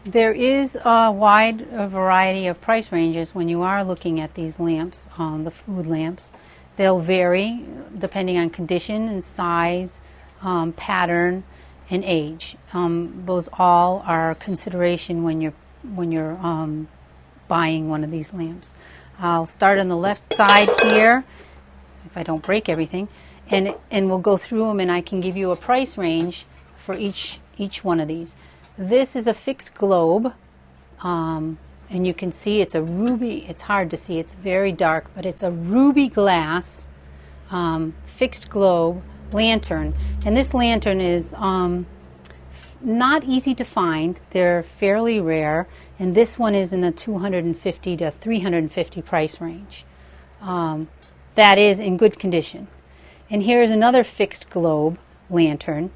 There is a wide variety of price ranges when you are looking at these lamps, the food lamps. They'll vary depending on condition and size, pattern, and age. Those all are consideration when you're buying one of these lamps. I'll start on the left side here, if I don't break everything, and we'll go through them, and I can give you a price range for each one of these. This is a fixed globe, and you can see it's a ruby. It's hard to see, it's very dark, but it's a ruby glass fixed globe lantern. And this lantern is not easy to find. They're fairly rare, and this one is in the $250 to $350 price range. That is in good condition. And here's another fixed globe lantern,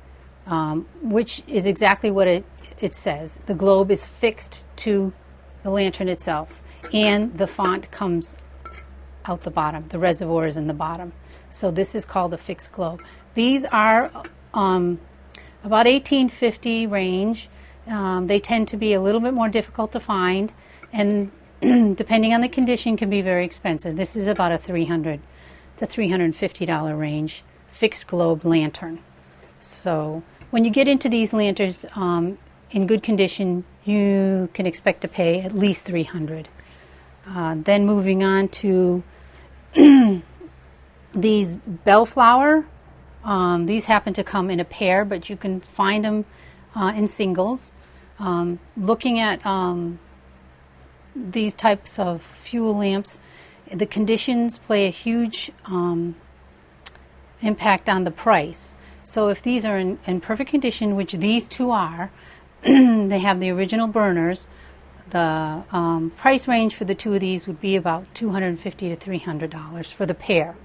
which is exactly what it says. The globe is fixed to the lantern itself, and the font comes out the bottom. The reservoir is in the bottom. So this is called a fixed globe. These are about $18.50 range. They tend to be a little bit more difficult to find, and depending on the condition, can be very expensive. This is about a $300 to $350 range fixed globe lantern. So when you get into these lanterns in good condition, you can expect to pay at least $300. Then moving on to these bellflower. These happen to come in a pair, but you can find them in singles. Looking at these types of fuel lamps, the conditions play a huge impact on the price. So if these are in perfect condition, which these two are, they have the original burners, the price range for the two of these would be about $250 to $300 for the pair.